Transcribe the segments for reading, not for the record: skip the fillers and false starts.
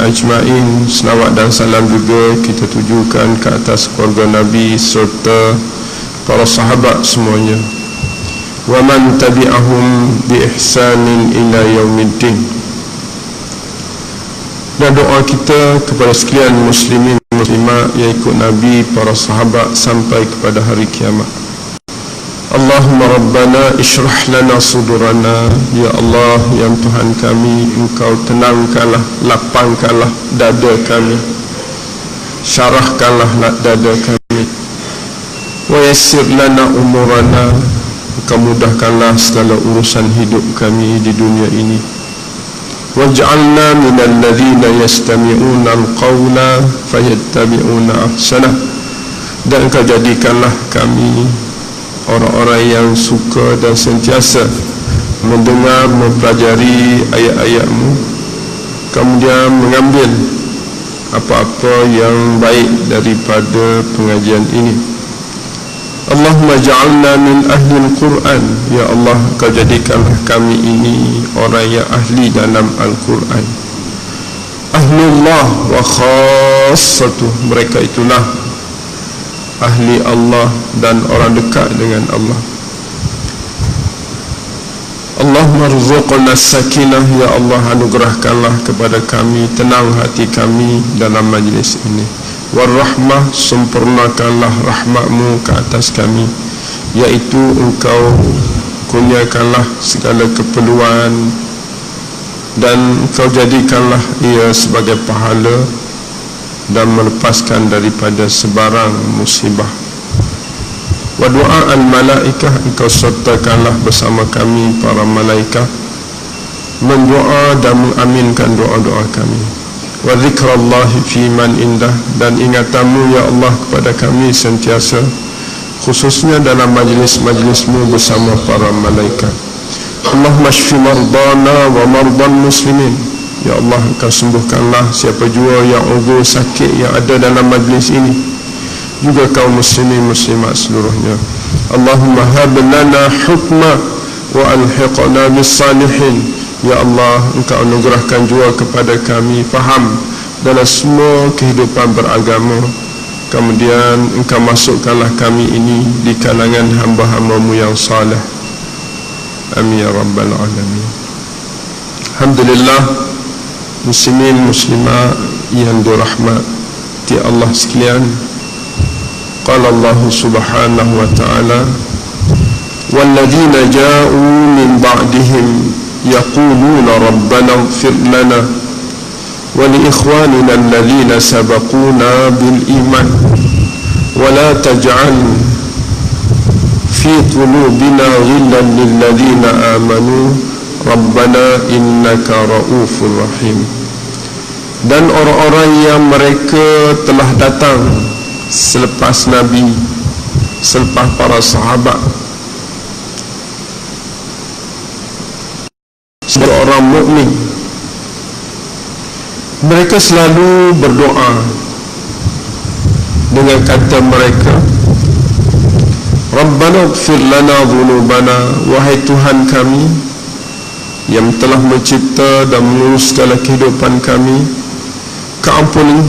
ajma'in. Selawat dan salam juga kita tujukan ke atas keluarga Nabi serta para sahabat semuanya. Wa man tabi'ahum bi ihsanin ila yaumiddin. Dan doa kita kepada sekalian muslimin muslimat yang ikut Nabi, para sahabat sampai kepada hari kiamat. Allahumma Rabbana ishrah lana sudurana. Ya Allah, yang Tuhan kami, Engkau tenangkanlah, lapangkanlah dada kami, syarahkanlah dada kami. Wa yassir lana umurana. Engkau mudahkanlah segala urusan hidup kami di dunia ini. Waj'alna minal ladzina yastami'una al-qawla fayattabi'una ahsanah. Dan Engkau jadikanlah kami orang-orang yang suka dan sentiasa mendengar, mempelajari ayat-ayat-Mu, kemudian mengambil apa-apa yang baik daripada pengajian ini. Allahumma ja'alna min ahli al-Quran. Ya Allah, Kau jadikanlah kami ini orang yang ahli dalam Al-Quran. Ahlullah wa khassatuh. Mereka itulah ahli Allah dan orang dekat dengan Allah. Allahumma rzuqna sakinah. Ya Allah, anugerahkanlah kepada kami tenang hati kami dalam majlis ini. Warahmah, sempurnakanlah rahmat-Mu ke atas kami, iaitu Engkau kurniakanlah segala keperluan dan Engkau jadikanlah ia sebagai pahala dan melepaskan daripada sebarang musibah. Wa du'a al-malaikah. Engkau sertakanlah bersama kami para malaikat mendoa dan mengaminkan doa-doa kami. Wa zikrallahi fi man indah. Dan ingatan-Mu ya Allah kepada kami sentiasa, khususnya dalam majlis-majlis-Mu bersama para malaikat. Allahumma shfi mardana wa mardal muslimin. Ya Allah, Engkau sembuhkanlah siapa jua yang uzur sakit yang ada dalam majlis ini, juga kaum muslimin muslimat seluruhnya. Allahumma hab lana hukma wa alhiqna bis salihin. Ya Allah, Engkau anugerahkan jua kepada kami faham dalam semua kehidupan beragama, kemudian Engkau masukkanlah kami ini di kalangan hamba-hamba-Mu yang salih. Amin ya rabbal alamin. Alhamdulillah, muslimin muslimat yang dirahmati Allah sekalian. Qala Allah subhanahu wa ta'ala, walladzina ja'u min ba'dihim yaquluna rabbana ighfir lana wa li ikhwanina alladhina sabaquna bil iman wa la taj'al fi qulubina ghillan lil ladzina amanu rabbana innaka raufur rahim. Dan orang-orang yang mereka telah datang selepas Nabi, selepas para sahabat, seorang mukmin, mereka selalu berdoa dengan kata mereka, Rabbana ighfir lana dhunubana. Wahai Tuhan kami yang telah mencipta dan mengurus segala kehidupan kami, Kau ampuni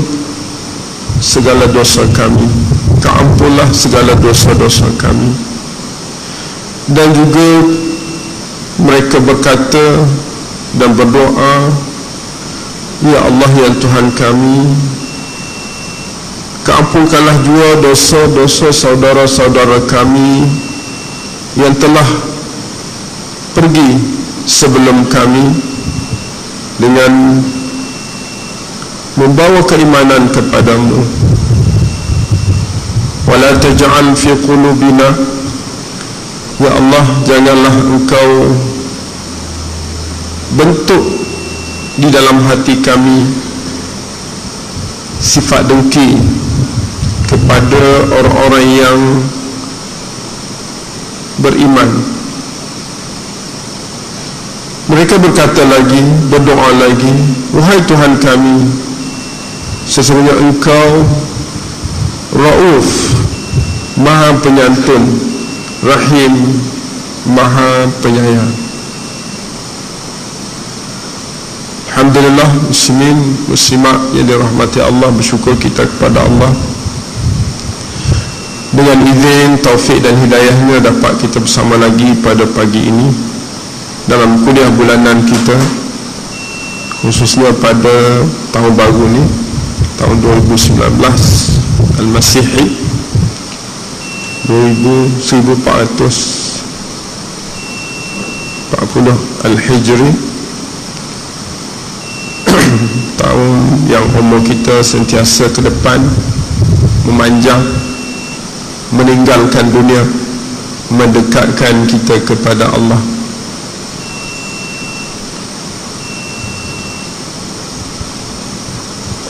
segala dosa kami, Kau ampunlah segala dosa-dosa kami. Dan juga mereka berkata dan berdoa, Ya Allah, ya Tuhan kami, Kau ampunkanlah jua dosa-dosa saudara-saudara kami yang telah pergi sebelum kami dengan membawa keimanan kepadamu. Wala taj'al fi qulubina. Ya Allah, janganlah Engkau bentuk di dalam hati kami sifat dengki kepada orang-orang yang beriman. Mereka berkata lagi, berdoa lagi, wahai Tuhan kami, sesungguhnya Engkau Rauf, Maha Penyantun, Rahim, Maha Penyayang. Alhamdulillah, muslimin, muslimat yang dirahmati Allah, bersyukur kita kepada Allah dengan izin, taufik dan hidayahnya dapat kita bersama lagi pada pagi ini dalam kuliah bulanan kita, khususnya pada tahun baru ni, tahun 2019 Al-Masihi 1440 Al-Hijri, tahun yang umur kita sentiasa ke depan memanjang, meninggalkan dunia, mendekatkan kita kepada Allah.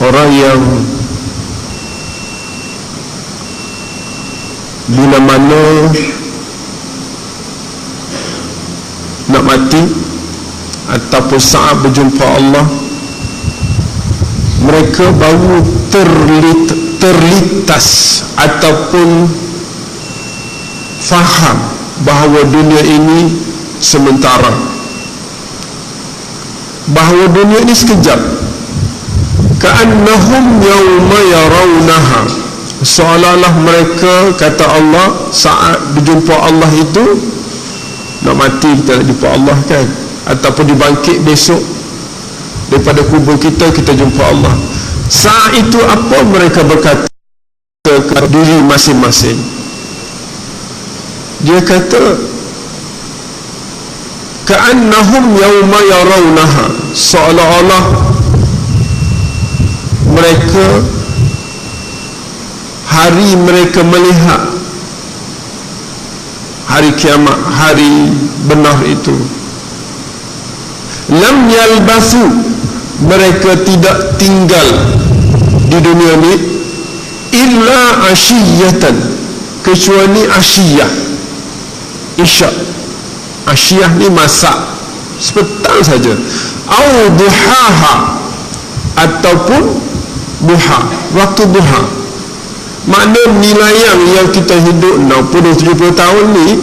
Orang yang bila mana nak mati ataupun saat berjumpa Allah, mereka baru terlintas ataupun faham bahawa dunia ini sementara, bahawa dunia ini sekejap. Ka'annahum yawma yarawnaha, seolah-olah mereka, kata Allah, saat berjumpa Allah itu, nak mati kita nak jumpa Allah kan, ataupun dibangkit besok daripada kubur kita, kita jumpa Allah. Saat itu apa mereka berkata ke diri masing-masing? Dia kata ka'annahum yawma yarawnaha, seolah-olah mereka hari mereka melihat hari kiamat, hari benar itu. Lam yalbasu, mereka tidak tinggal di dunia ni illa ashiyatan, kecuali asyiyah, isyak. Asyiyah ni masak sepetang saja, au duhaha, ataupun duha, waktu duha. Makna nilayang yang kita hidup 60-70 tahun ni,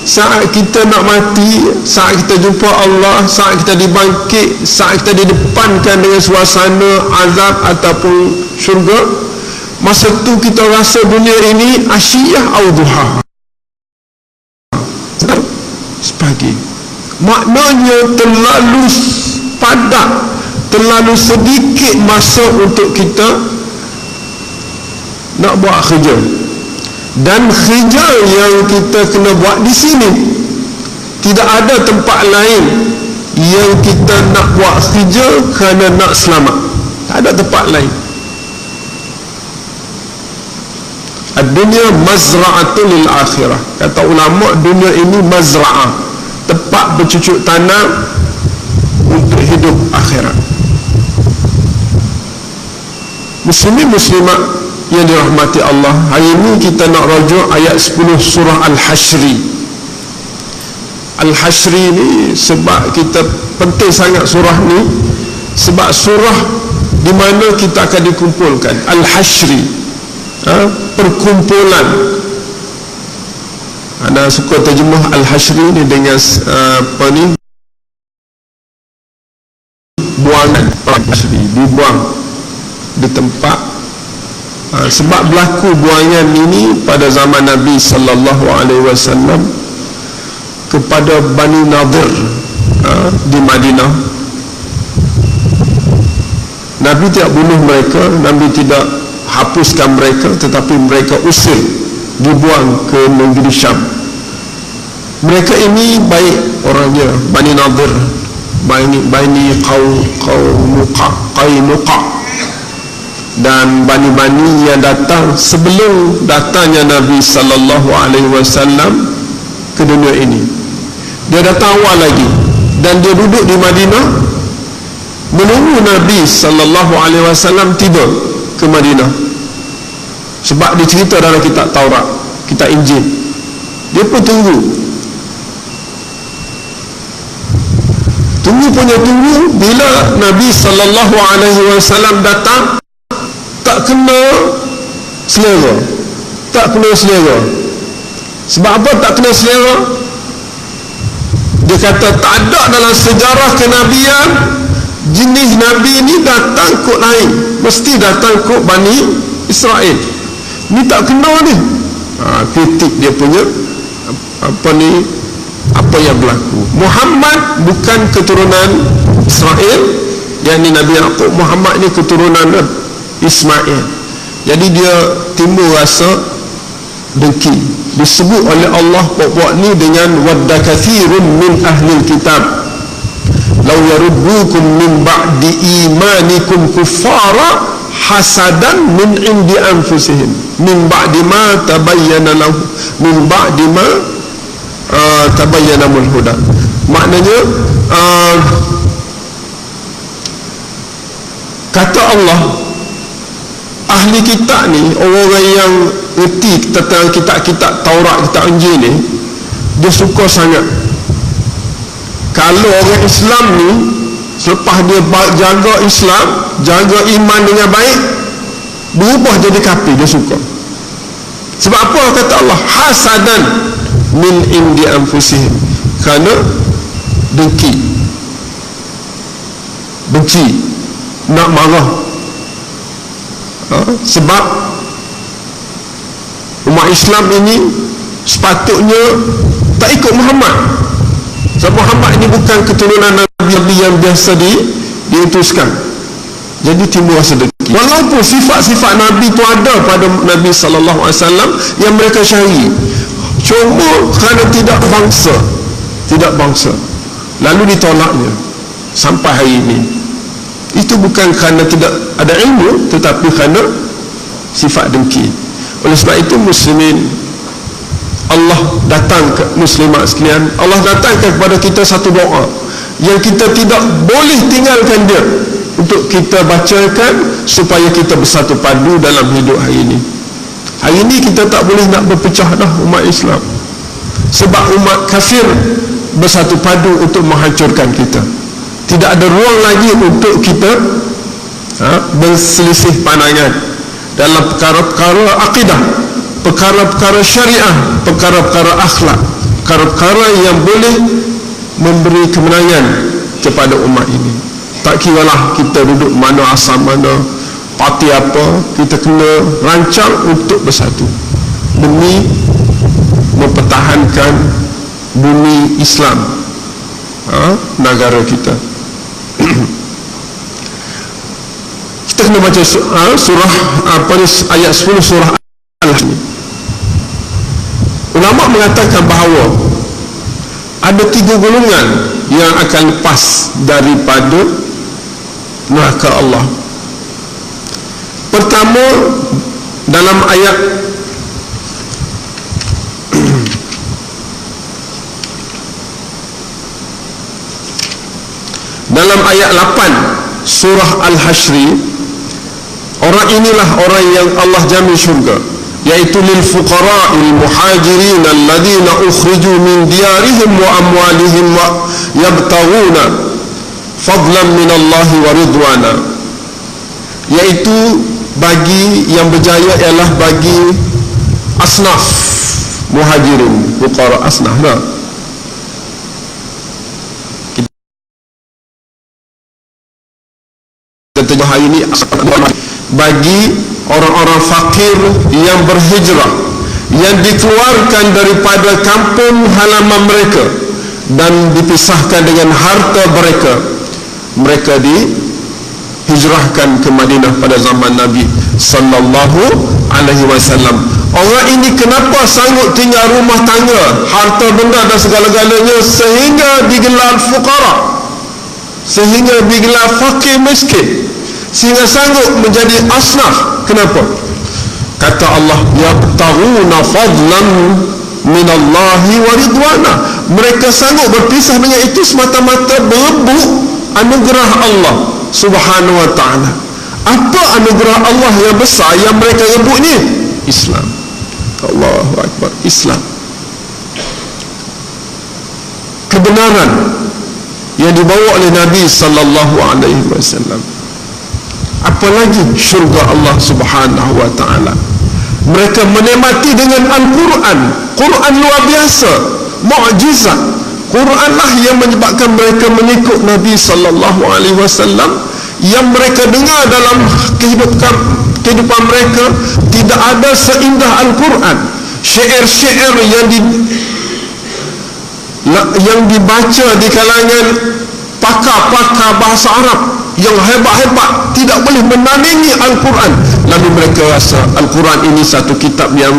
saat kita nak mati, saat kita jumpa Allah, saat kita dibangkit, saat kita didepankan dengan suasana azab ataupun syurga, masa tu kita rasa dunia ini asyiyah au duha, sepagi. Maknanya terlalu padat, terlalu sedikit masa untuk kita nak buat kerja. Dan kerja yang kita kena buat di sini, tidak ada tempat lain yang kita nak buat kerja kerana nak selamat. Tak ada tempat lain. Ad-dunya mazra'atun lil akhirah. Kata ulama, dunia ini mazra'ah, tempat bercucuk tanam untuk hidup akhirat. Muslimin muslimat yang dirahmati Allah, hari ini kita nak rujuk ayat 10 surah Al-Hashri. Al-Hashri ni sebab kita penting sangat surah ni, sebab surah di mana kita akan dikumpulkan. Al-Hashri, perkumpulan. Anda suka terjemah Al-Hashri ni dengan apa ni, buangan. Al-Hashri dibuang di tempat. Sebab berlaku buangan ini pada zaman Nabi sallallahu alaihi wasallam kepada Bani Nadir di Madinah. Nabi tidak bunuh mereka, Nabi tidak hapuskan mereka, tetapi mereka usir, dibuang ke negeri Syam. Mereka ini baik orangnya, Bani Nadir, Bani Qainuqa, dan bani-bani yang datang sebelum datangnya Nabi sallallahu alaihi wasallam ke dunia ini. Dia datang awal lagi dan dia duduk di Madinah menunggu Nabi sallallahu alaihi wasallam tiba ke Madinah. Sebab dia cerita dalam kitab Taurat, kitab Injil. Dia pun tunggu punya tunggu. Bila Nabi sallallahu alaihi wasallam datang, tak kena selera. Sebab apa tak kena selera? Dia kata tak ada dalam sejarah kenabian jenis Nabi ni datang kod lain, mesti datang kod Bani Israel. Ni tak kena ni. Kritik dia punya apa yang berlaku. Muhammad bukan keturunan Israel, yang ni Nabi Yaqub. Muhammad ni keturunan Ismail. Jadi dia timbul rasa dengki. Disebut oleh Allah buat ni dengan wadda kathirun min ahlil kitab law yaruddukum min ba'di imanikum kuffara hasadan min indi anfusihim min ba'di ma tabayyana lahu min ba'di ma tabayyana mul huda. Maknanya kata Allah, ahli kitab ni, orang-orang yang erti tentang kitab-kitab Taurat, kitab Injil ni, dia suka sangat kalau orang Islam ni selepas dia jaga Islam, jaga iman dengan baik, berubah jadi kafir. Dia suka. Sebab apa kata Allah? Hasadan min indi anfusihim, kerana dengki, benci, nak marah. Sebab umat Islam ini sepatutnya tak ikut Muhammad. Sebab Muhammad ini bukan keturunan Nabi yang biasa diutuskan. Jadi timbul rasa dengki. Walaupun sifat-sifat Nabi itu ada pada Nabi SAW yang mereka syari, cuma kerana tidak bangsa lalu ditolaknya sampai hari ini. Itu bukan kerana tidak ada ilmu, tetapi kerana sifat dengki. Oleh sebab itu muslimin, Allah datang ke muslimat sekalian, Allah datangkan kepada kita satu doa yang kita tidak boleh tinggalkan dia, untuk kita bacakan supaya kita bersatu padu dalam hidup hari ini. Hari ini kita tak boleh nak berpecah dah umat Islam, sebab umat kafir bersatu padu untuk menghancurkan kita. Tidak ada ruang lagi untuk kita berselisih pandangan dalam perkara-perkara akidah, perkara-perkara syariah, perkara-perkara akhlak, perkara-perkara yang boleh memberi kemenangan kepada umat ini. Tak kiralah kita duduk mana, asal mana, parti apa, kita kena rancang untuk bersatu demi mempertahankan bumi Islam, negara kita. Kita kena baca surah ayat 10 surah Al-Ahzab. Ulama mengatakan bahawa ada 3 golongan yang akan lepas daripada neraka Allah. Pertama, dalam ayat dalam ayat 8 surah Al-Hasyri, orang inilah orang yang Allah jamin syurga, yaitu lil fuqara'il muhajirin alladhina ukhriju min diyarihim wa amwalihim wa yabtaghuna fadlan min Allah wa ridwana. Yaitu bagi yang berjaya ialah bagi asnaf muhajirin, fuqara, asnaf lah. Kita hari ini bagi orang-orang fakir yang berhijrah, yang dikeluarkan daripada kampung halaman mereka dan dipisahkan dengan harta mereka. Mereka dihijrahkan ke Madinah pada zaman Nabi sallallahu alaihi wasallam. Orang ini kenapa sanggup tinggal rumah tangga, harta benda dan segala-galanya, sehingga digelar fuqara, sehingga digelar fakir miskin, sehingga sanggup menjadi asnaf. Kenapa? Kata Allah, yabtaghuna fadlan minallahi wa ridwana. Mereka sanggup berpisah dengan itu semata-mata berebut anugerah Allah subhanahu wa ta'ala. Apa anugerah Allah yang besar yang mereka rebut ni? Islam. Allahu Akbar. Islam, kebenaran yang dibawa oleh Nabi sallallahu alaihi wasallam. Apalagi syurga Allah subhanahu wa ta'ala. Mereka menikmati dengan Al-Quran. Quran luar biasa, mukjizat. Quranlah yang menyebabkan mereka mengikut Nabi sallallahu alaihi wasallam. Yang mereka dengar dalam kehidupan mereka tidak ada seindah Al-Quran. Syair-syair yang dibaca di kalangan pakar-pakar bahasa Arab yang hebat-hebat tidak boleh menandingi Al-Quran. Lalu mereka rasa Al-Quran ini satu kitab yang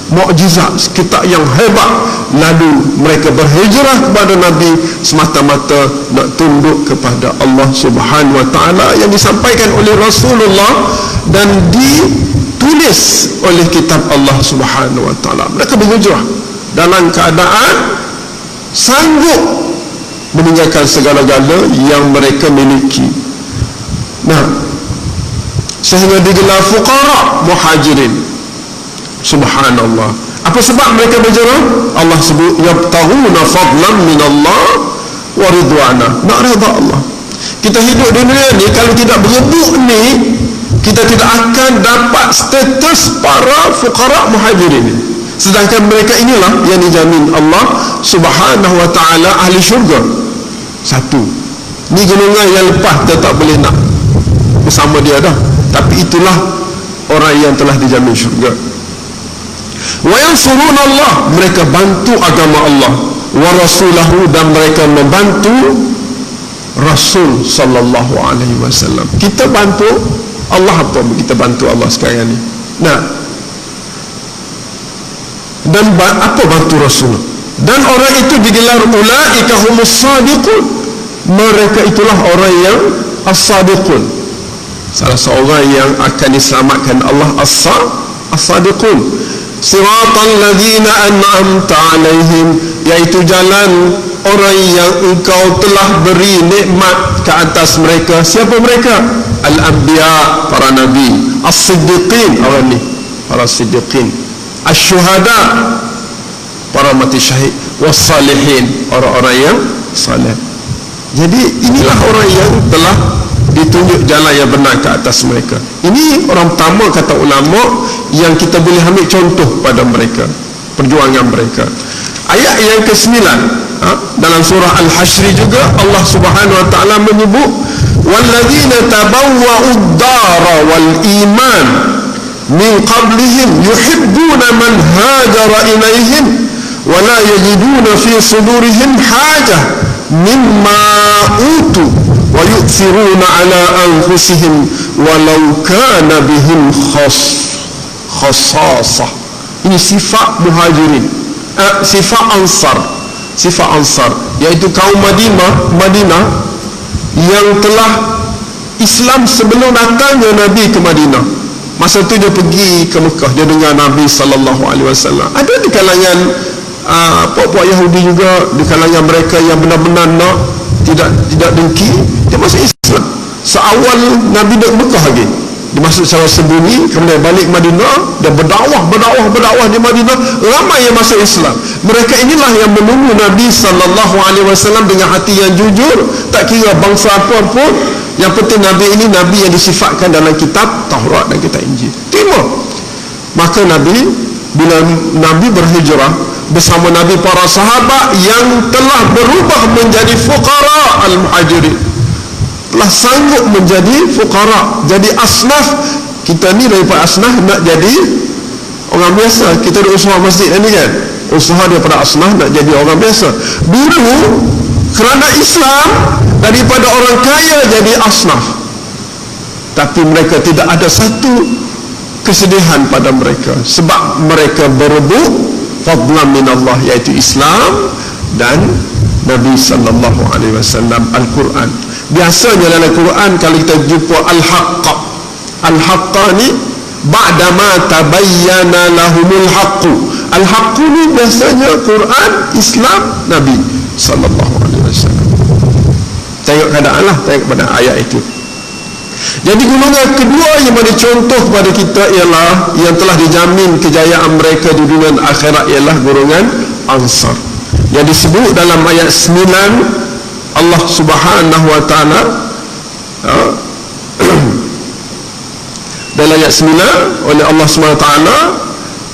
mukjizat, kitab yang hebat. Lalu mereka berhijrah kepada Nabi semata-mata nak tunduk kepada Allah Subhanahu wa taala yang disampaikan oleh Rasulullah dan ditulis oleh kitab Allah Subhanahu wa taala. Mereka berhijrah dalam keadaan sanggup meninggalkan segala-gala yang mereka miliki. Nah, sehingga digelar fuqara muhajirin. Subhanallah. Apa sebab mereka berhijrah? Allah sebut yabtaghuna fadlan minallah wa ridwana. Nak redha Allah. Kita hidup di dunia ni, kalau tidak berebut ni, kita tidak akan dapat status para fuqara muhajirin. Sedangkan mereka inilah yang dijamin Allah Subhanahu wa taala ahli syurga. Satu. Ni golongan yang lepas kita tak boleh nak bersama dia dah. Tapi itulah orang yang telah dijamin syurga. Wa yansuruna Allah, mereka bantu agama Allah, wa rasulahu, dan mereka membantu Rasul sallallahu alaihi wasallam. Kita bantu Allah, apa kita bantu Allah sekarang ni? Nah, dan apa bantu Rasul? Dan orang itu digelar ulaika humus sadiqun. Mereka itulah orang yang as-sadiqun. Salah seorang yang akan diselamatkan Allah as-sadiqun. Siratal ladzina an'amta alaihim, iaitu jalan orang yang engkau telah beri nikmat ke atas mereka. Siapa mereka? Al-anbiya, para nabi, as-siddiqin, orang ni para siddiqin, asy-syuhada, para mati syahid, was-salihin, orang-orang yang saleh. Jadi inilah orang yang telah ditunjuk jalan yang benar ke atas mereka. Ini orang pertama, kata ulama, yang kita boleh ambil contoh pada mereka, perjuangan mereka. Ayat yang ke-9 dalam surah Al-Hashr juga Allah Subhanahu wa taala menyebut walladzina tabawwa'ud dara wal iman min qablihim yuhibbuna man hajara ilaihim wa la yajiduna fi sudurihim hajah mimma utu wa yu'thiruna ala anfusihim walau kana bihim khassasah. Ini sifat muhajirin, sifat ansar, iaitu kaum Madinah yang telah Islam sebelum datangnya Nabi ke Madinah. Masa tu dia pergi ke Mekah, dia dengar Nabi sallallahu alaihi wasallam. Ada di kalangan puak-puak Yahudi juga, di kalangan mereka yang benar-benar nak tidak dengki, dia masuk Islam. Seawal Nabi duduk Mekah lagi, dia masuk secara sembunyi, kemudian balik Madinah, dia berdakwah di Madinah, ramai yang masuk Islam. Mereka inilah yang menunggu Nabi sallallahu alaihi wasallam dengan hati yang jujur, tak kira bangsa apa pun. Yang penting Nabi ini Nabi yang disifatkan dalam kitab Taurat dan kitab Injil. Terima. Maka bila Nabi berhijrah bersama Nabi, para sahabat yang telah berubah menjadi fuqara al-muhajirin, telah sanggup menjadi fuqara, jadi asnaf. Kita ni daripada asnaf nak jadi orang biasa. Kita ada usaha masjid ni kan, usaha daripada asnaf nak jadi orang biasa. Dulu kerana Islam, daripada orang kaya jadi asnaf. Tapi mereka tidak ada satu kesedihan pada mereka, sebab mereka berebut fadlan minallah, iaitu Islam dan Nabi sallallahu alaihi wasallam, Al-Quran. Biasanya dalam Quran kalau kita jumpa al-haqqa ni ba'dama tabayyana lahumul haqqu. Al-haqqu ni biasanya Quran, Islam, Nabi sallallahu alaihi wasallam. Tengok keadaan lah, tengok pada ayat itu. Jadi golongan kedua yang beri contoh kepada kita ialah yang telah dijamin kejayaan mereka di dunia dan akhirat, ialah golongan Ansar, yang disebut dalam ayat 9 Allah Subhanahu wa taala. Dalam ayat 9 oleh Allah Subhanahu wa taala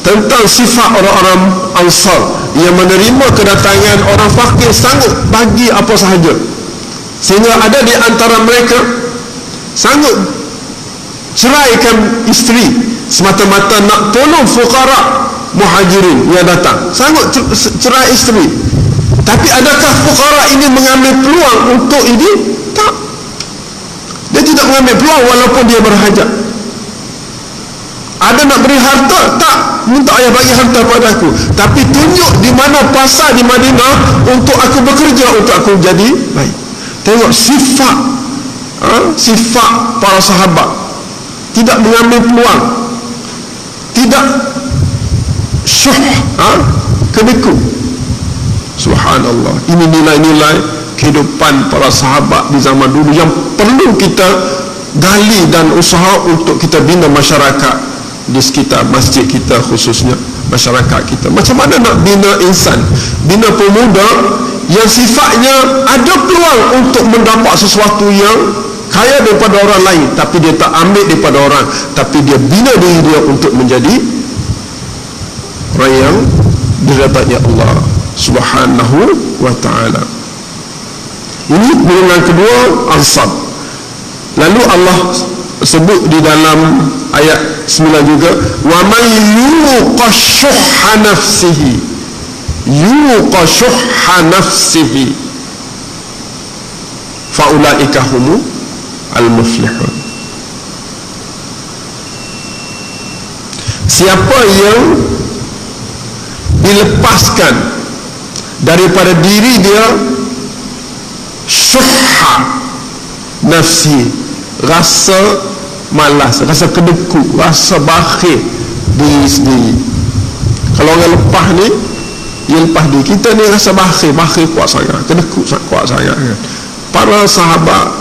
tentang sifat orang-orang Ansar yang menerima kedatangan orang fakir, sanggup bagi apa sahaja, sehingga ada di antara mereka sanggup ceraikan isteri semata-mata nak tolong fuqara muhajirin yang datang, sanggup cerai isteri. Tapi adakah fuqara ini mengambil peluang untuk ini? Tak, dia tidak mengambil peluang walaupun dia berhajat. Ada nak beri harta? Tak, minta ayah bagi harta padaku, tapi tunjuk di mana pasar di Madinah untuk aku bekerja, untuk aku jadi baik. Tengok sifat sifat para sahabat, tidak mengambil peluang, tidak syuh, kedekut. Subhanallah, ini nilai-nilai kehidupan para sahabat di zaman dulu yang perlu kita gali dan usaha untuk kita bina masyarakat di sekitar masjid kita, khususnya masyarakat kita. Macam mana nak bina insan, bina pemuda yang sifatnya ada peluang untuk mendapat sesuatu yang kaya daripada orang lain, tapi dia tak ambil daripada orang, tapi dia bina diri dia untuk menjadi orang yang diridai Allah Subhanahu wa ta'ala. Ini golongan kedua, Ansar. Lalu Allah sebut di dalam ayat 9 juga, wa man yuqa syuhha nafsihi, yuqa syuhha nafsihi fa ulaika humul al-muflihun. Siapa yang dilepaskan daripada diri dia syuhha nafsi, rasa malas, rasa kedekut, rasa bakhil diri sendiri. Kalau orang lepas ni, dia lepas diri. Kita ni rasa bakhil kuat sangat, kedekut kuat sangat kan? Para sahabat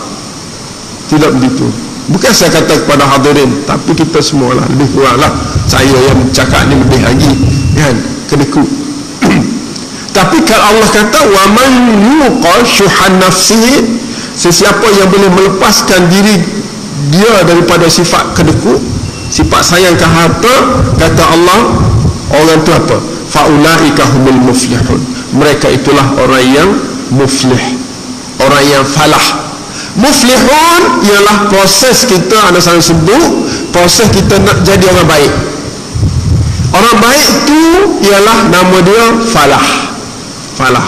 tidak begitu. Bukan saya kata kepada hadirin, tapi kita semualah lebih kurang lah. Saya yang cakap ni lebih lagi kan, kedekut. Tapi kalau Allah kata wa man yuqa syuhan nafsihi, sesiapa yang boleh melepaskan diri dia daripada sifat kedekut, sifat sayang ke harta, kata Allah, orang tu apa? Faulaika humul muflihun. Mereka itulah orang yang muflih, orang yang falah. Muflihun ialah proses kita, ada saya sebut, proses kita nak jadi orang baik. Orang baik tu ialah nama dia falah. Falah,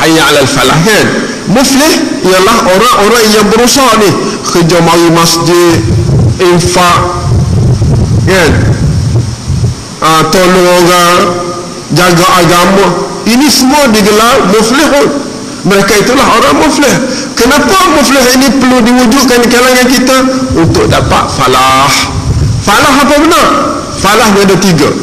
hayya alal falah kan. Muflih ialah orang-orang yang berusaha ni, kerja mari masjid, infak kan, tolong orang, jaga agama. Ini semua digelar muflihun. Mereka itulah orang muflih. Kenapa muflih ini perlu diwujudkan di kalangan kita? Untuk dapat falah. Falah apa benar? Falah ada 3.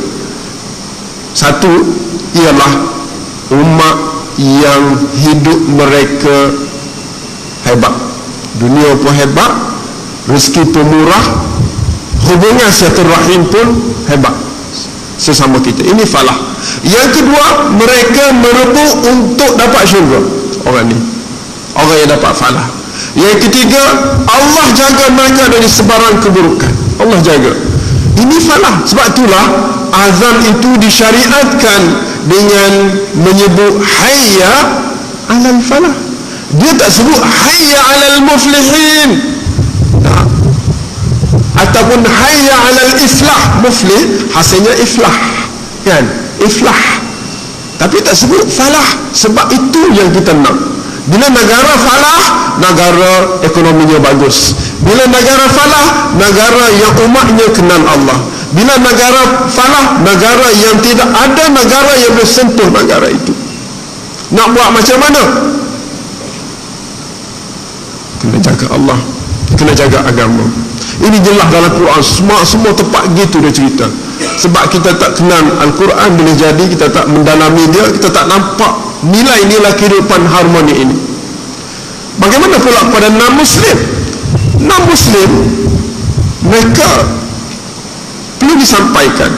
Satu ialah umat yang hidup mereka hebat, dunia pun hebat, rezeki pun murah, hubungan silaturahim pun hebat sesama kita. Ini falah. Yang kedua, mereka merebut untuk dapat syurga. Orang ni, orang yang dapat falah. Yang ketiga, Allah jaga mereka dari sebarang keburukan. Allah jaga. Ini falah. Sebab itulah azan itu disyariatkan dengan menyebut hayya alal falah. Dia tak sebut hayya alal muflihin, tak. Ataupun hayya alal iflah. Muflih hasilnya iflah kan, iflah. Tapi tak sebut falah. Sebab itu yang kita nak. Bila negara falah, negara ekonominya bagus. Bila negara falah, negara yang umatnya kenal Allah. Bila negara falah, negara yang tidak ada negara yang boleh sentuh negara itu. Nak buat macam mana? Kena jaga Allah, kena jaga agama. Ini jelas dalam Quran, semua tempat gitu dia cerita. Sebab kita tak kenal Al-Quran, boleh jadi kita tak mendalami dia, kita tak nampak nilai-nilai kehidupan harmoni ini. Bagaimana pula pada non-Muslim? Non-Muslim, mereka perlu disampaikan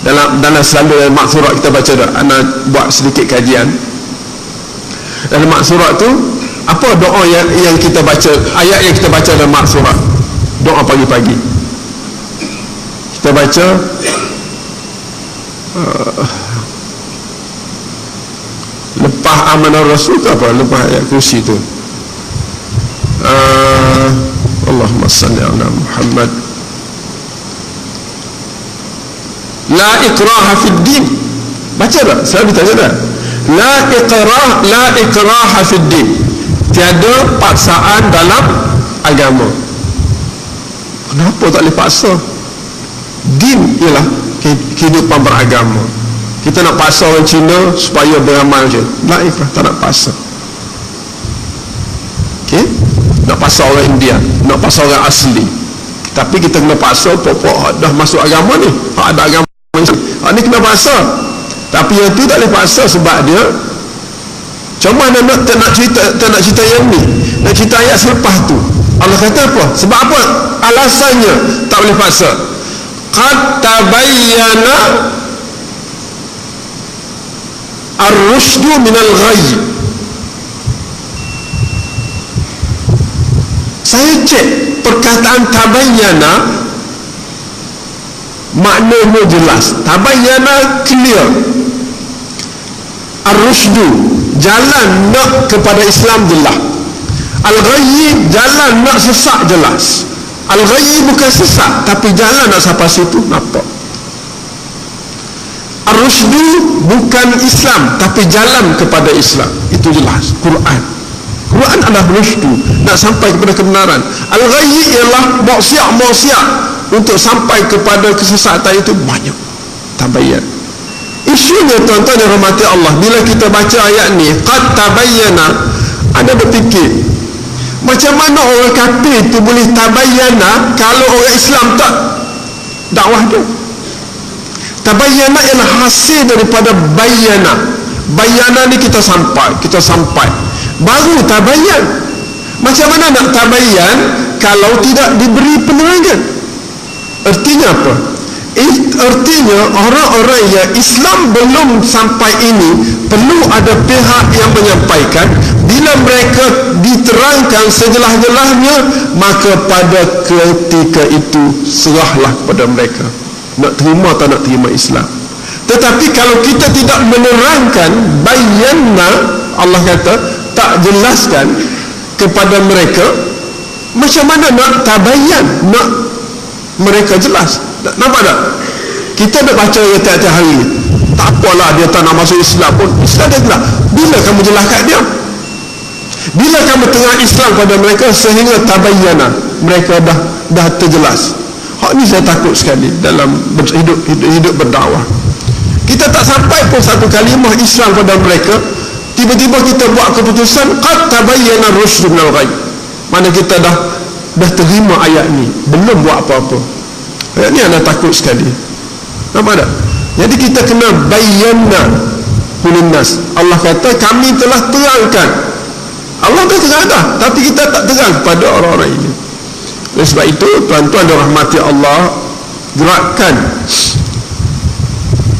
dalam selalu dalam mak surat kita baca dah. Ana buat sedikit kajian dalam mak surat tu. Apa doa yang kita baca, ayat yang kita baca dalam mak surat, doa pagi-pagi kita baca, lepas amanah Rasul ke apa? Lepas ayat kursi tu. Allahumma salli ala Muhammad. La ikraha fid din. Baca tak? Saya bertanya tak? La ikraha fid din. Tiada paksaan dalam agama. Kenapa tak boleh paksa? Din ialah kehidupan beragama. Kita nak paksa orang Cina supaya beramal je. La ikrah, tak nak paksa. Okey? Nak paksa orang India, nak paksa orang asli. Tapi kita kena paksa pokok dah masuk agama ni. Ada agama ni kena paksa. Tapi yang tu tak boleh paksa sebab dia macam mana nak cerita yang ni, nak cerita ayat selepas tu. Allah kata apa? Sebab apa? Alasannya tak boleh paksa. Qad tabayyana ar-rusydu minal ghayy. Saya cek perkataan tabayyana, maknanya jelas. Tabayyana clear. Ar-rusydu, jalan nak kepada Islam jelas. Al-ghayy, jalan nak sesat jelas. Al-ghayy bukan sesat, tapi jalan nak sampai situ nampak. Ar-rusydu bukan Islam, tapi jalan kepada Islam, itu jelas. Quran adalah rusydu, nak sampai kepada kebenaran. Al-ghayy ialah maksiat untuk sampai kepada kesesatan, itu banyak. Tabayyan. Isunya tuan-tuan yang rahmati Allah, bila kita baca ayat ni qad tabayyana, anda berfikir macam mana orang kafir itu boleh tabayyana kalau orang Islam tak dakwah dia? Tabayyana ialah hasil daripada bayyana ni kita sampai baru tabayyan. Macam mana nak tabayyan kalau tidak diberi penerangan? Artinya apa? Artinya orang-orang yang Islam belum sampai ini perlu ada pihak yang menyampaikan. Bila mereka diterangkan sejelas-jelasnya, maka pada ketika itu serahlah kepada mereka nak terima atau tak nak terima Islam. Tetapi kalau kita tidak menerangkan, bayyana, Allah kata tak jelaskan kepada mereka, macam mana nak tabayyan, nak mereka jelas? Nampak tak? Kita nak baca ayat tiap-tiap hari, tak apalah dia tak nak masuk Islam pun, Islam dia jelas. Bila kamu jelaskan dia? Bila kamu tengah Islam pada mereka sehingga tabayyana, mereka dah terjelas. Hak ni saya takut sekali dalam hidup berdakwah. Kita tak sampai pun satu kalimah Islam pada mereka, tiba-tiba kita buat keputusan qad tabayyana rusydu minal ghayy. Mana kita dah terima ayat ni, belum buat apa-apa. Ayat ni anda takut sekali. Nampak tak? Jadi kita kena bayyana linnas. Allah kata kami telah terangkan. Allah dah terang dah, tapi kita tak terang kepada orang-orang ini. Oleh sebab itu, tuan-tuan dan rahmati Allah, gerakan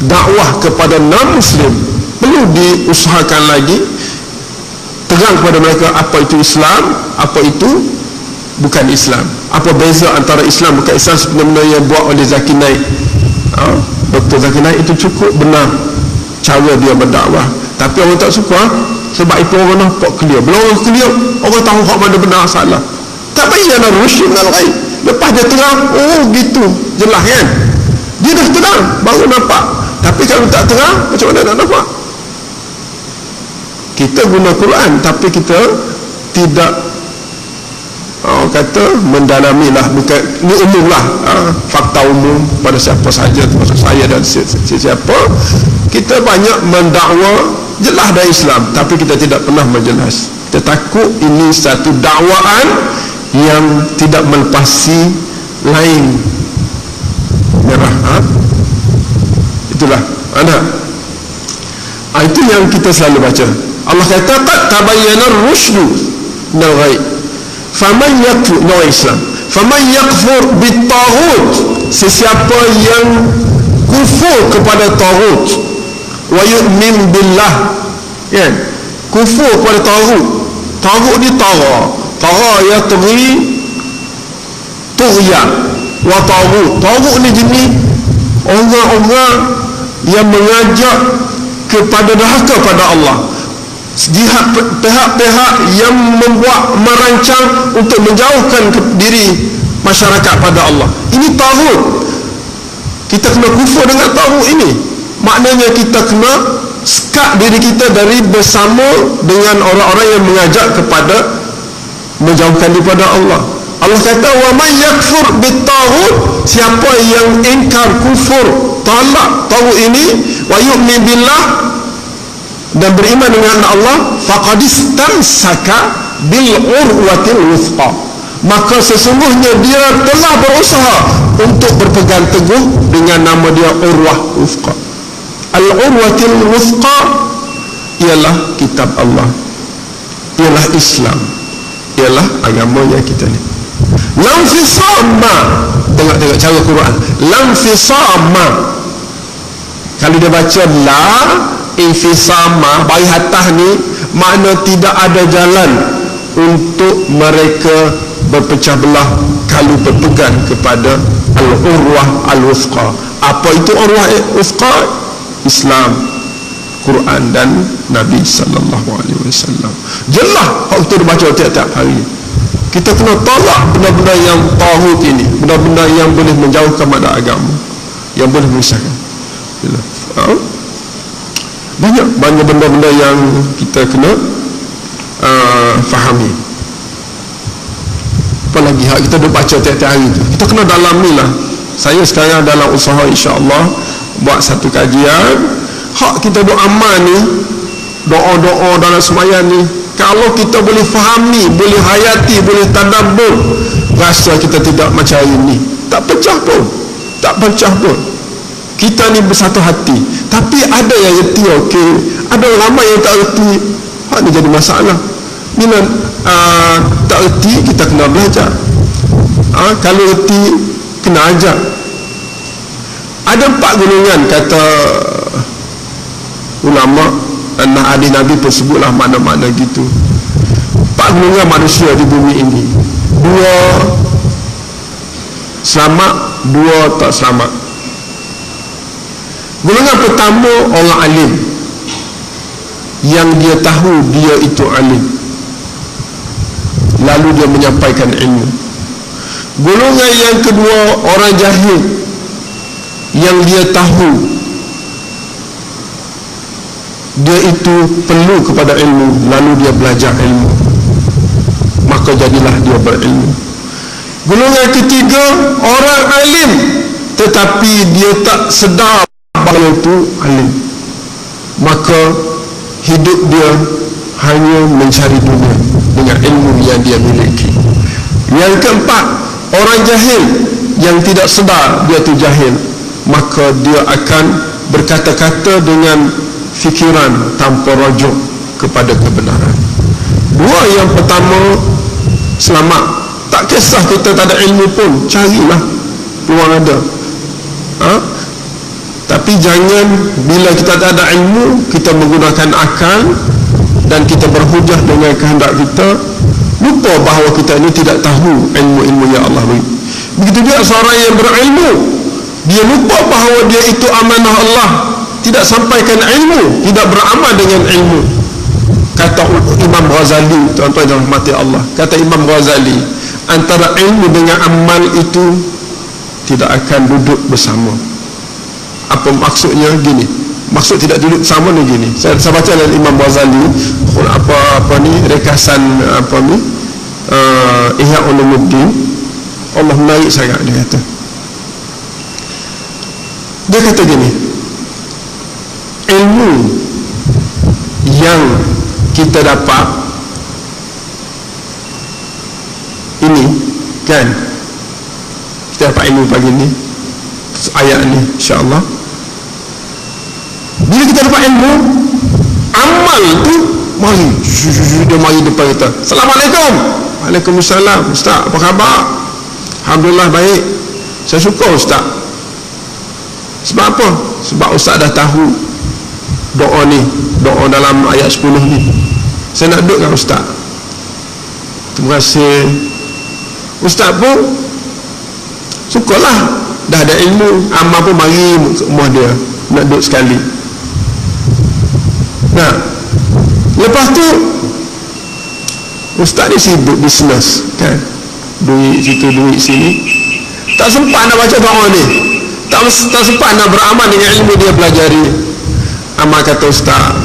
dakwah kepada non-Muslim perlu diusahakan lagi. Terang kepada mereka apa itu Islam, apa itu bukan Islam, apa beza antara Islam bukan Islam sebenarnya yang buat oleh Zakir Naik. Dr. Zakir Naik itu cukup benar cara dia berdakwah, tapi orang tak suka sebab itu orang nampak clear. Bila orang clear, orang tahu hak mana benar salah. Tak payah nak rusyid minal ghayy. Lepas dia terang, oh gitu, jelas kan? Dia dah terang baru nampak. Tapi kalau tak terang, macam mana nak nampak? Kita guna Quran, tapi kita tidak kata mendalami lah, bukan ni umum lah, fakta umum pada siapa saja, termasuk saya dan siapa. Kita banyak mendakwa jelas dari Islam, tapi kita tidak pernah menjelas. Kita takut ini satu dakwaan yang tidak melepasi lain merah. Itulah anak. Itu yang kita selalu baca. Allah kata qad tabayyana ar-rusydu minal ghayy. Faman yakfur Islam, faman yakfur bit-taghut, sesiapa yang kufur kepada taghut, wa yu'min billah, kan? Kufur kepada taghut. Taghut ni tagha ya taghi tughya wa taghut. Taghut ni jenis orang-orang yang mengajak kepada derhaka pada Allah, jihad pihak-pihak yang membuat merancang untuk menjauhkan diri masyarakat pada Allah. Ini taghut. Kita kena kufur dengan taghut ini. Maknanya kita kena sekat diri kita dari bersama dengan orang-orang yang mengajak kepada menjauhkan daripada Allah. Allah kata wa may yakfur bit-taghut, siapa yang ingkar, kufur, tolak taghut ini, wa yu'min billah, dan beriman dengan Allah, faqad istamsaka bil urwatil wuthqa, maka sesungguhnya dia telah berusaha untuk berpegang teguh dengan nama dia urwah wuthqa. Al urwatil wuthqa ialah kitab Allah, ialah Islam, ialah agama yang kita ni. Lam fisama, tengok cara Quran, lam fisama. Kalau dia baca la infisama, bagi atas ni makna tidak ada jalan untuk mereka berpecah belah kalau berpegang kepada al-urwah al-wuthqa. Apa itu urwah al-wuthqa? Islam, Quran dan Nabi sallallahu alaihi wasallam. Jelas hak itu dibaca tiap-tiap hari. Kita kena tolak benda-benda yang taghut ini, benda-benda yang boleh menjauhkan pada agama, yang boleh menyesatkan. Banyak benda-benda yang kita kena fahami. Apalagi hak kita duk baca tiap-tiap hari tu, kita kena dalami lah. Saya sekarang dalam usaha insya-Allah buat satu kajian. Hak kita duk amal ni, doa-doa dalam sembahyang ni, kalau kita boleh fahami, boleh hayati, boleh tadabbur, rasa kita tidak macam hari ni, tak pecah pun, tak pecah pun. Kita ni bersatu hati. Tapi ada yang reti okey, ada ramai yang tak reti. Hak ni jadi masalah. Bila tak reti, kita kena belajar. Kalau reti, kena ajar. Ada 4 golongan kata ulama, hadis Nabi pun sebutlah makna-makna gitu. 4 golongan manusia di bumi ini. 2 selamat, 2 tak selamat. Golongan pertama, orang alim, yang dia tahu dia itu alim, lalu dia menyampaikan ilmu. Golongan yang kedua, orang jahil, yang dia tahu dia itu perlu kepada ilmu, lalu dia belajar ilmu, maka jadilah dia berilmu. Golongan ketiga, orang alim tetapi dia tak sedar bahawa itu alim, maka hidup dia hanya mencari dunia dengan ilmu yang dia miliki. Yang keempat, orang jahil yang tidak sedar dia itu jahil, maka dia akan berkata-kata dengan fikiran tanpa rujuk kepada kebenaran. 2 yang pertama selamat, tak kisah kita tak ada ilmu pun, carilah peluang ada. Tapi jangan bila kita tak ada ilmu, kita menggunakan akal dan kita berhujah dengan kehendak kita, lupa bahawa kita ini tidak tahu ilmu-ilmu yang Allah beri. Begitu juga seorang yang berilmu, dia lupa bahawa dia itu amanah Allah, tidak sampaikan ilmu, tidak beramal dengan ilmu. Kata Imam Ghazali, tuan-tuan yang dirahmati Allah, kata Imam Ghazali, antara ilmu dengan amal itu tidak akan duduk bersama. Apa maksudnya? Gini, maksud tidak duduk bersama ni gini. Saya baca dari Imam Ghazali, apa ni, rekasan apa ni, Ihya Ulumuddin. Allah menarik sangat, dia kata gini, ilmu yang kita dapat ini kan, kita dapat ilmu pagi ni, ayat ni insya-Allah. Bila kita dapat ilmu, amal tu mari, dia mari depan kita. Assalamualaikum. Waalaikumsalam. Ustaz, apa khabar? Alhamdulillah baik. Saya suka Ustaz. Sebab apa? Sebab Ustaz dah tahu doa ni, doa dalam ayat 10 ni. Saya nak duduk dengan Ustaz. Terima kasih. Ustaz pun sukalah, dah ada ilmu, amal pun mari rumah dia. nak duduk sekali. Nah, lepas tu ustaz ni sibuk bisnes kan, duit situ duit sini, tak sempat nak baca doa ni, tak sempat nak beramal dengan ilmu dia pelajari. Amal kata ustaz,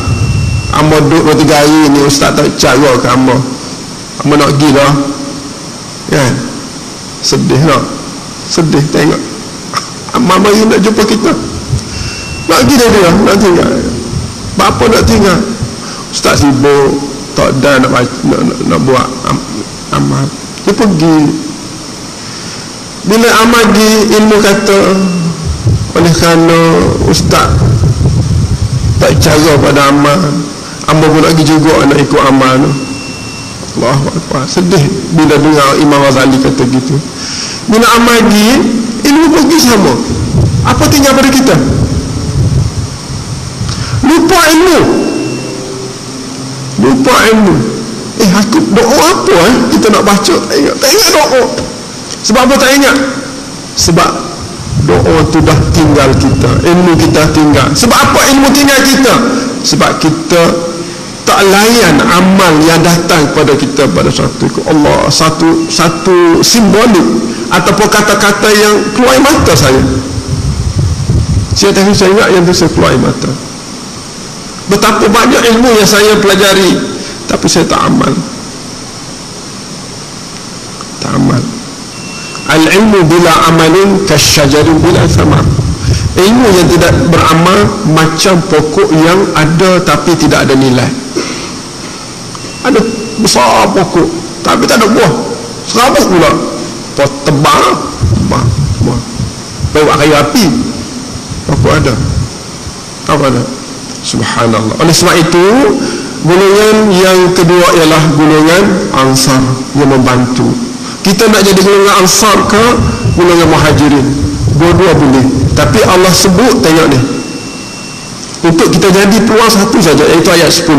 amba duduk 2-3 hari ni ustaz tak cara ke amba nak pergi dah kan. Sedih tak? Sedih tengok mama you nak jumpa kita, nak pergi dia nak tinggal. Bapa nak tinggal, ustaz sibuk tak ada nak buat amal. Dia pergi. Bila amal di ilmu kata oleh kerana ustaz tak cara pada amal, amba pun nak pergi juga nak ikut amal tu. Allahu Akbar. Sedih bila dengar Imam Ghazali kata gitu. Bila amal pergi, ilmu pergi sama. Apa tinggal pada kita? Lupa ilmu. Lupa ilmu. Aku doa apa kita nak baca? Tak ingat doa. Sebab apa tak ingat? Sebab doa tu dah tinggal kita, ilmu kita tinggal. Sebab apa ilmu tinggal kita? Sebab kita tak layan amal yang datang kepada kita pada satu Allah, satu simbolik ataupun kata-kata yang keluar mata saya. Saya ingat yang tu saya keluar mata. Betapa banyak ilmu yang saya pelajari, tapi saya tak amal. Tak amal. Al-ilmu bila amalin kasyajarin bila samar. Ilmu yang tidak beramal macam pokok yang ada tapi tidak ada nilai. Ada besar pokok tapi tak ada buah, serabut pula. Tebal bawa kayu api, pokok ada, apa ada? Subhanallah. Oleh sebab itu, golongan yang kedua ialah golongan Ansar yang membantu. Kita nak jadi golongan Ansar ke golongan Muhajirin, dua-dua boleh. Tapi Allah sebut, tengok ni, untuk kita jadi peluang satu saja, iaitu ayat 10.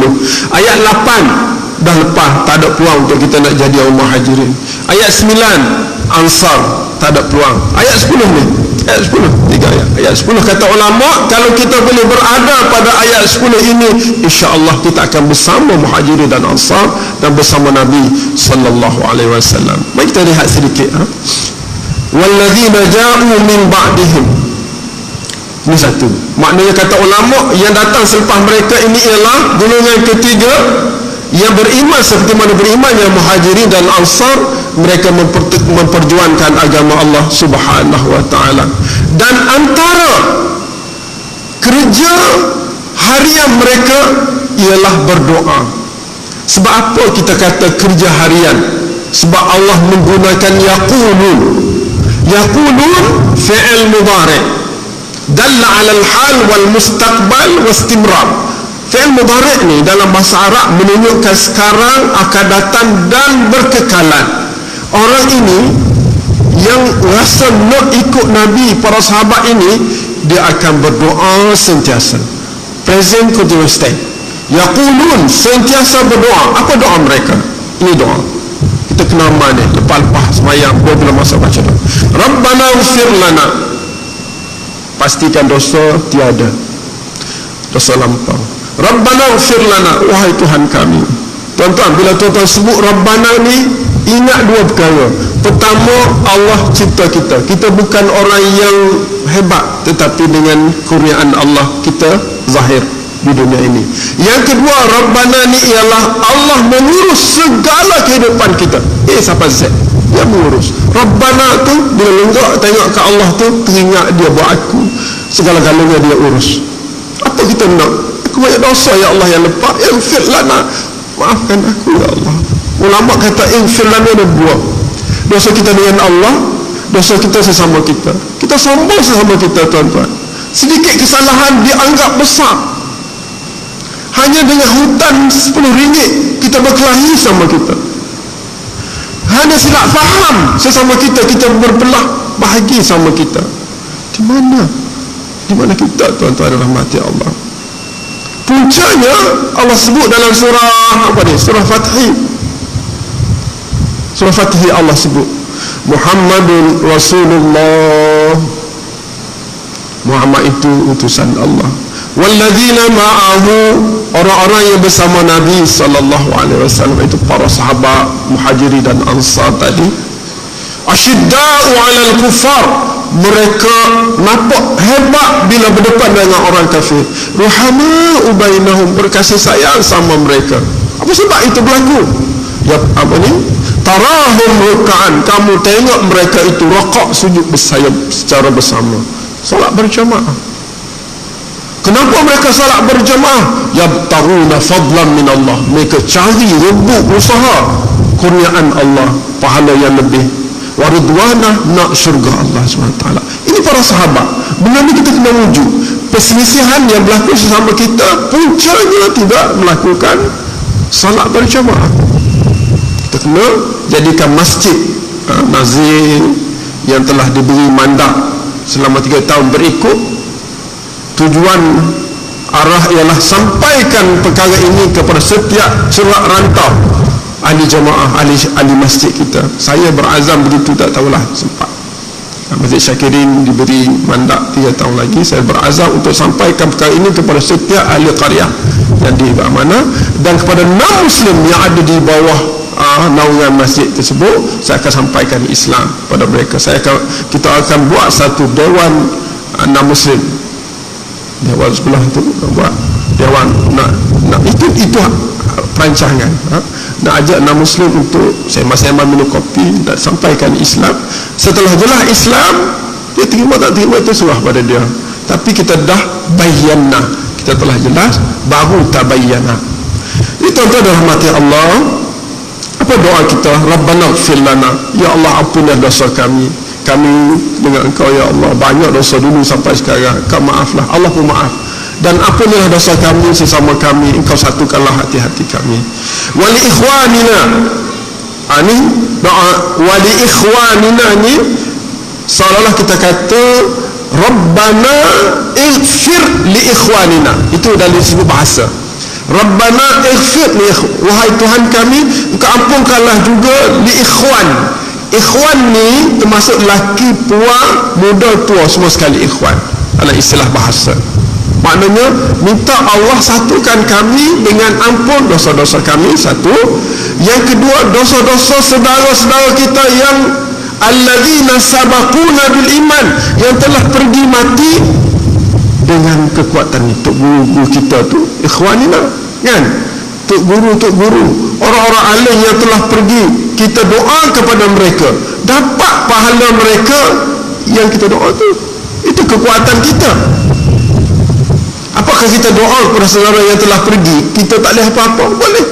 Ayat 8 dah lepas, tak ada peluang untuk kita nak jadi orang Muhajirin. Ayat 9 Ansar, tak ada peluang. Ayat 10 ni, ayat 10, 3 ayat. Ayat 10 kata ulama, kalau kita boleh berada pada ayat 10 ini, insya-Allah kita akan bersama Muhajirin dan Ansar dan bersama Nabi sallallahu alaihi wasallam. Mari kita lihat sedikit. Walladzina ja'u min ba'dihim. Ini satu. Maknanya kata ulama, yang datang selepas mereka ini ialah golongan ketiga yang beriman seperti mana berimannya Muhajirin dan Ansar. Mereka memperjuangkan agama Allah Subhanahu wa taala. Dan antara kerja harian mereka ialah berdoa. Sebab apa kita kata kerja harian? Sebab Allah menggunakan yaqulun. Yaqulun fi'il mudhari' dalla 'ala al-hal wal mustaqbal wastimrar. Fi'il mudhari' ni dalam bahasa Arab menunjukkan sekarang, akan datang dan berkekalan. Orang ini yang rasa nak ikut Nabi, para sahabat ini, dia akan berdoa sentiasa, present continuous tense. Yaqulun, sentiasa berdoa. Apa doa mereka? Ini doa kita kena amal ni, lepas-lepas semayang 20 masa baca doa. Rabbana ighfir lana, pastikan dosa tiada, dosa lampau. Rabbana ighfir lana, wahai Tuhan kami. Tuan-tuan, bila tuan-tuan sebut Rabbana ni, ingat dua perkara. Pertama, Allah cipta kita. Kita bukan orang yang hebat, tetapi dengan kurniaan Allah kita zahir di dunia ini. Yang kedua, Rabbana ni ialah Allah mengurus segala kehidupan kita. Sampai Z, dia mengurus. Rabbana tu, bila lenggak tengok ke Allah tu, teringat dia buat aku, segala-galanya dia urus. Apa kita nak? Aku banyak dosa ya Allah yang lepas. Ighfir lana, maafkan aku ya Allah. Ulama kata ighfir lana ada dua. Dosa kita dengan Allah, dosa kita sesama kita. Kita sombong sesama kita, tuan-tuan. Sedikit kesalahan dianggap besar. Hanya dengan hutang RM10 kita berkelahi sama kita. Hanya silap faham sesama kita, kita berbelah bahagi sama kita. Di mana? Di mana kita, tuan-tuan rahmati Allah? Puncanya Allah sebut dalam surah apa ni? Surah Fathih. Surah Fathih Allah sebut Muhammadun Rasulullah Muhammad itu utusan Allah. Walladzina ma'ahu, orang-orang yang bersama Nabi sallallahu alaihi wasallam itu para sahabat Muhajirin dan Ansar tadi. Asyidda'u 'alal kuffar, mereka nampak hebat bila berdepan dengan orang kafir. Ruhama'u bainahum, berkasih sayang sama mereka. Apa sebab itu berlaku? Ya, apa ni? Tarahum ruk'an, kamu tengok mereka itu rakaat sujud bersayap secara bersama. Solat berjamaah. Kenapa mereka solat berjamaah? Yabtaruna fadlan min Allah, mereka cari rebut usaha kurniaan Allah, pahala yang lebih. Waridwana, nak syurga Allah SWT. Ini para sahabat. Benda ni kita kena wujud. Perselisihan yang berlaku sesama kita puncanya tidak melakukan salat berjamaah. Kita kena jadikan masjid Nazir yang telah diberi mandat selama 3 tahun berikut. Tujuan arah ialah sampaikan perkara ini kepada setiap cerak rantau ahli jamaah, ahli masjid kita. Saya berazam begitu, tak tahulah sempat. Masjid Syakirin diberi mandat 3 tahun lagi. Saya berazam untuk sampaikan perkara ini kepada setiap ahli qaryah yang di mana, dan kepada non-Muslim yang ada di bawah naungan masjid tersebut. Saya akan sampaikan Islam pada mereka. Kita akan buat satu dewan non-Muslim. Dewan sebelah tu buat dewan nak itu perancangan, nak ajak non-Muslim untuk sembang-sembang minum kopi dan sampaikan Islam. Setelah jelas Islam, dia terima tak terima itu serah pada dia. Tapi kita dah bayyana, kita telah jelas, baru tabayyana. Ini tuan-tuan dan rahmati Allah. Apa doa kita? Rabbana ighfir lana, ya Allah ampunilah dosa kami. Kami dengan Engkau ya Allah banyak dosa dulu sampai sekarang. Kau maaflah, Allah pun maaf. Dan ampunilah dosa kami sesama kami, Engkau satukanlah hati-hati kami. Wali ikhwanina, ini doa wali ikhwanina ni seolah-olah kita kata Rabbana ighfir li ikhwanina. Itu dari segi bahasa. Rabbana ighfir li wahai Tuhan kami, Engkau ampunkanlah juga li ikhwan. Ikhwan ni termasuk laki, puan, muda, tua, semua sekali ikhwan dalam istilah bahasa. Maknanya minta Allah satukan kami dengan ampun dosa-dosa kami, satu. Yang kedua, dosa-dosa saudara-saudara kita yang alladzina sabaquna bil iman, yang telah pergi mati dengan kekuatan ni. Tok guru kita tu ikhwanina, kan? Tok guru orang-orang alim yang telah pergi, kita doa kepada mereka, dapat pahala mereka yang kita doa tu. Itu kekuatan kita. Apakah kita doa kepada saudara yang telah pergi, kita tak boleh apa-apa? Boleh.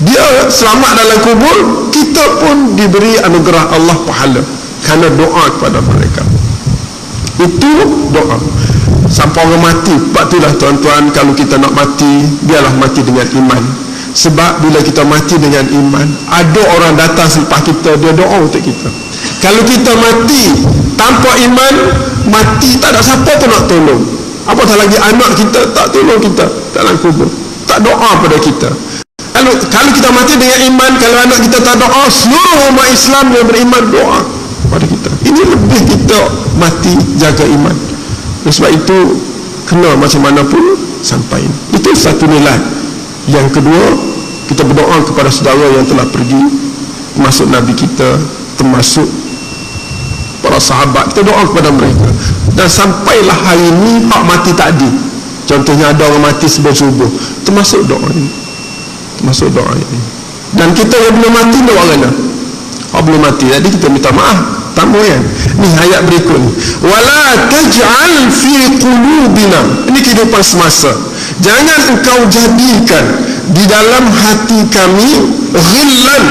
Dia selamat dalam kubur, kita pun diberi anugerah Allah pahala kerana doa kepada mereka. Itu doa. Sampai orang mati. Sebab itulah tuan-tuan, kalau kita nak mati, biarlah mati dengan iman. Sebab bila kita mati dengan iman, ada orang datang selepas kita, dia doa untuk kita. Kalau kita mati tanpa iman, mati tak ada siapa pun nak tolong. Apatah lagi anak kita tak tolong kita dalam kubur, tak doa pada kita. Kalau kita mati dengan iman, kalau anak kita tak doa, seluruh umat Islam yang beriman doa pada kita. Ini lebih kita mati jaga iman. Sebab itu kena macam mana pun sampai. Itu satu nilai. Yang kedua, kita berdoa kepada saudara yang telah pergi, termasuk Nabi kita, termasuk para sahabat. Kita doa kepada mereka. Dan sampailah hari ini hak mati tadi. Contohnya ada orang mati sebelum subuh, termasuk doa ini. Termasuk doa ini. Dan kita yang belum mati, dia orang mana? Orang belum mati. Jadi kita minta maaf. Tambah kan? Ni ayat berikut ni. Wala taj'al fi qulubina. Ini kehidupan semasa. Jangan engkau jadikan di dalam hati kami ghillan,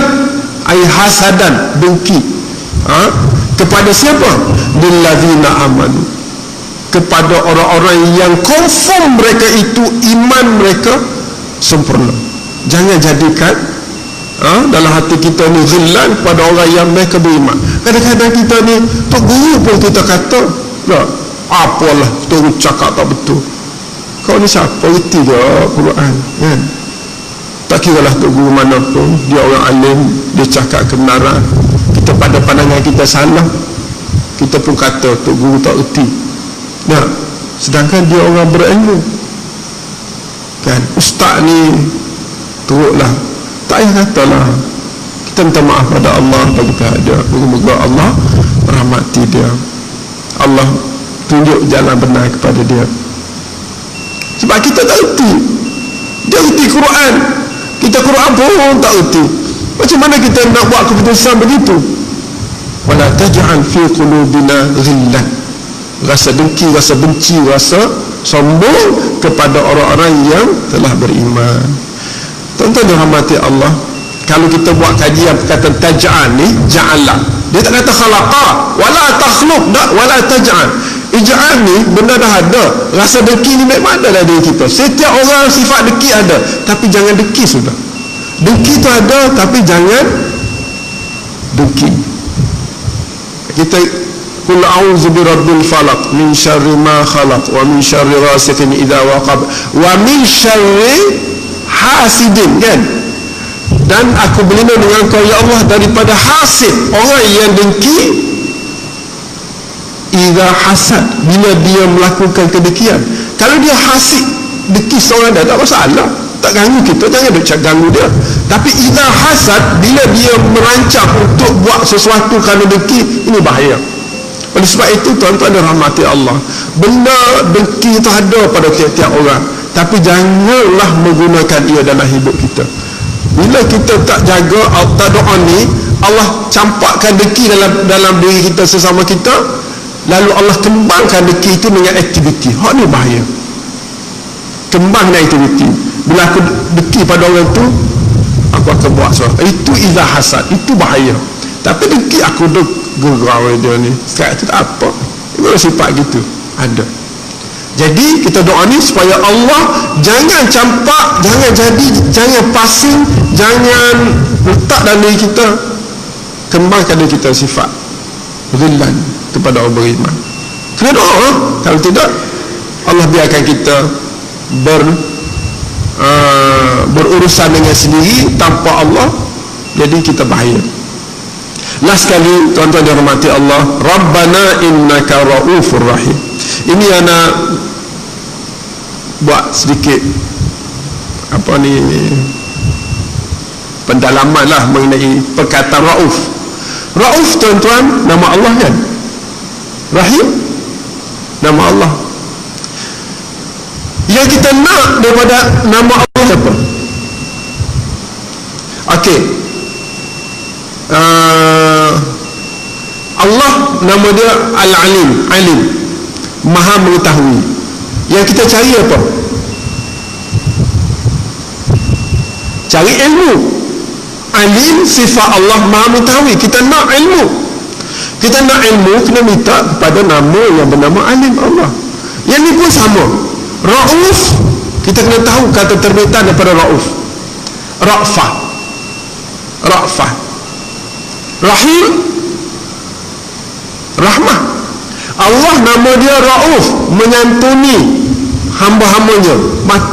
ay hasadan, dengki. Kepada siapa? Lilladzina amanu. Kepada orang-orang yang confirm mereka itu iman mereka sempurna. Jangan jadikan dalam hati kita ni ghillan pada orang yang mereka beriman. Kadang-kadang kita ni tok guru pun kita kata lah, apalah tu cakap tak betul. Kau ni siapa reti ke Quran, kan? Tak kira lah tok guru mana pun, dia orang alim, dia cakap kebenaran. Kita pada pandangan kita salah, kita pun kata tok guru tak reti. Nah, sedangkan dia orang berilmu. Kan ustaz ni teruklah, tak payah katalah, kita minta maaf pada Allah apa kita ada. Moga-moga Allah rahmati dia, Allah tunjuk jalan benar kepada dia. Sebab kita tak erti. Dia erti Quran, kita Quran pun tak erti. Macam mana kita nak buat keputusan begitu? Wala taj'al fi qulubina ghillan, rasa dengki, rasa benci, rasa sombong kepada orang-orang yang telah beriman. Tuan-tuan dirahmati Allah, kalau kita buat kajian perkataan taj'al ni, ja'ala, dia tak kata khalaqa wala takhluq, tak, wala taj'al. Ij'al ni benda dah ada. Rasa dengki ni memang ada dalam diri kita. Setiap orang sifat dengki ada, tapi jangan dengki sudah. Dengki tu ada, tapi jangan dengki. Kita qul a'udzu birabbil falaq min syarri ma khalaq wa min syarri ghasiqin idza waqab wa min syarri hasidin, kan? Dan aku berlindung dengan Kau ya Allah daripada hasid, orang yang dengki. Idza hasad, bila dia melakukan kedengkian. Kalau dia hasid, dengki seorang dah tak masalah, tak ganggu kita, jangan duk ganggu dia. Tapi idza hasad, bila dia merancang untuk buat sesuatu kerana dengki, ini bahaya. Oleh sebab itu tuan-tuan dirahmati Allah, benda dengki itu ada pada tiap-tiap orang, tapi janganlah menggunakan ia dalam hidup kita. Bila kita tak jaga, tak doa ni, Allah campakkan dengki dalam diri kita sesama kita, lalu Allah kembangkan dengki itu dengan aktiviti. Hak ni bahaya. Kembang dengan aktiviti. Bila aku dengki pada orang tu, aku akan buat sesuatu. Itu idza hasad, itu bahaya. Tapi dengki aku duk gegar dia ni, sekarang tu tak apa. Itu sifat gitu ada. Jadi kita doa ni supaya Allah jangan campak, jangan pasing, jangan letak dalam diri kita, kembangkan diri kita sifat ghillan kepada orang beriman. Kena doa. Kalau tidak, Allah biarkan kita berurusan dengan sendiri tanpa Allah, jadi kita bahaya. Last sekali tuan-tuan dirahmati Allah, Rabbana innaka raufur rahim. Ini anak buat sedikit pendalaman lah mengenai perkataan rauf. Rauf tuan-tuan nama Allah, kan? Rahim nama Allah. Yang kita nak daripada nama Allah apa? Okey, Allah nama dia Al-Alim, Alim, Maha mengetahui. Yang kita cari apa? Cari ilmu. Alim sifat Allah Maha mengetahui. Kita nak ilmu. Kita nak ilmu, kena minta kepada nama yang bernama Alim, Allah. Yang ni pun sama. Rauf, kita kena tahu kata terbitan daripada Rauf. Ra'fah. Ra'fah. Rahim, rahmah. Allah nama dia Rauf, menyantuni hamba-hambanya,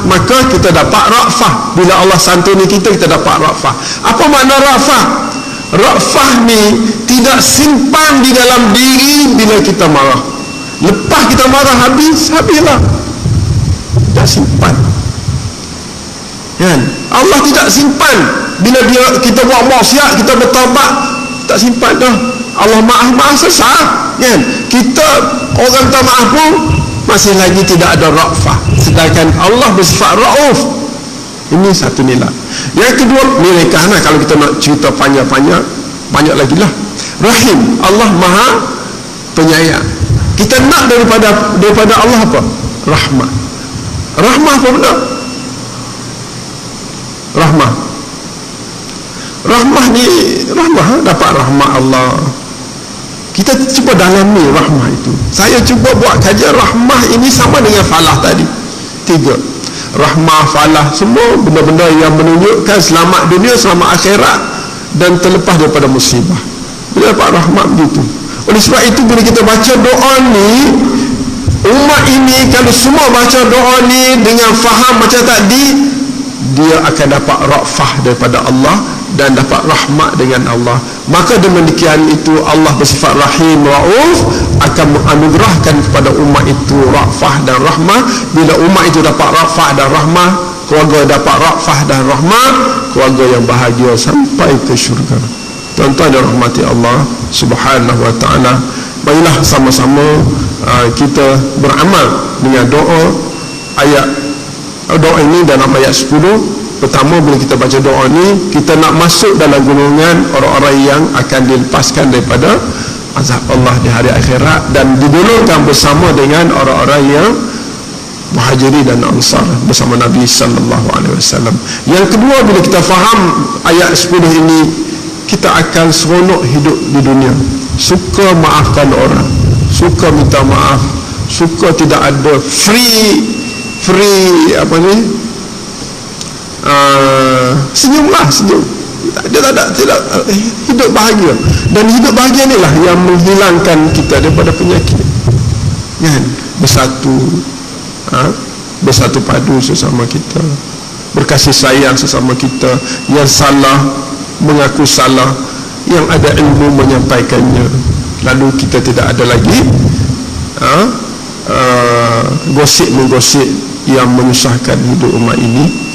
maka kita dapat ra'fah. Bila Allah santuni kita, kita dapat ra'fah. Apa makna ra'fah? Ra'fah ni tidak simpan di dalam diri bila kita marah. Lepas kita marah habislah. Tak simpan, kan? Allah tidak simpan. Bila kita buat maksiat, kita bertaubat, tak simpan dah. Allah maaf sesat, kan? Kita orang minta maaf pun masih lagi tidak ada ra'fah. Sedangkan Allah bersifat Rauf. Ini satu nilai. Yang kedua, nilai kahana. Kalau kita nak cerita panjang-panjang, banyak lagi lah. Rahim, Allah Maha Penyayang. Kita nak daripada Allah apa? Rahmah. Rahmah apa benda? Rahmah. Rahmah ni, dapat rahmat Allah. Kita cuba dalami rahmah itu. Saya cuba buat kajian rahmah ini sama dengan falah tadi. 3. Rahmah, falah, semua benda-benda yang menunjukkan selamat dunia, selamat akhirat, dan terlepas daripada musibah. Bila dapat rahmat begitu. Oleh sebab itu, bila kita baca doa ni, umat ini kalau semua baca doa ni dengan faham macam tadi, dia akan dapat ra'fah daripada Allah, dan dapat rahmat dengan Allah. Maka demikian itu Allah bersifat Rahim Rauf, akan menganugerahkan kepada umat itu rafah dan rahmah. Bila umat itu dapat rafah dan rahmah, keluarga dapat rafah dan rahmah, keluarga yang bahagia sampai ke syurga. Tuan-tuan dan rahmati Allah Subhanahu wa ta'ala, marilah sama-sama kita beramal dengan doa ini dalam ayat 10. Pertama, bila kita baca doa ini, kita nak masuk dalam golongan orang-orang yang akan dilepaskan daripada azab Allah di hari akhirat dan digolongkan bersama dengan orang-orang yang Muhajirin dan Ansar bersama Nabi sallallahu alaihi wasallam. Yang kedua, bila kita faham ayat 10 ini, kita akan seronok hidup di dunia, suka maafkan orang, suka minta maaf, suka tidak ada free senyumlah, senyum. Tidak hidup bahagia. Dan hidup bahagia inilah yang menghilangkan kita daripada penyakit. Kan? Bersatu padu sesama kita, berkasih sayang sesama kita, yang salah mengaku salah, yang ada ilmu menyampaikannya. Lalu kita tidak ada lagi gosip-menggosip yang menyusahkan hidup umat ini.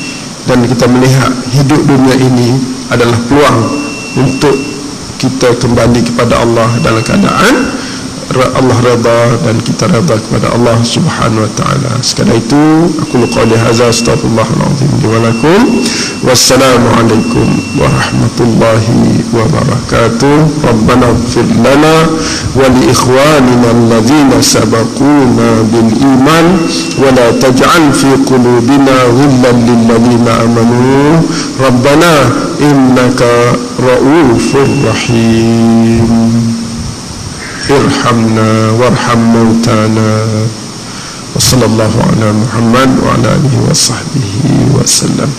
Dan kita melihat hidup dunia ini adalah peluang untuk kita kembali kepada Allah dalam keadaan Allah redha dan kita redha kepada Allah Subhanahu wa taala. Sekadar itu aku qouli hadza, astaghfirullahal azim li wa lakum. Wassalamu alaikum warahmatullahi wabarakatuh. Rabbana ighfir lana wa li ikhwanina alladhina sabaquna bil iman wa la taj'al fi qulubina ghillan lil ladzina amanu rabbana innaka ra'ufur rahim. Irhamna warham mautana. Wa sallallahu ala Muhammad wa ala alihi wa sahbihi wa sallam.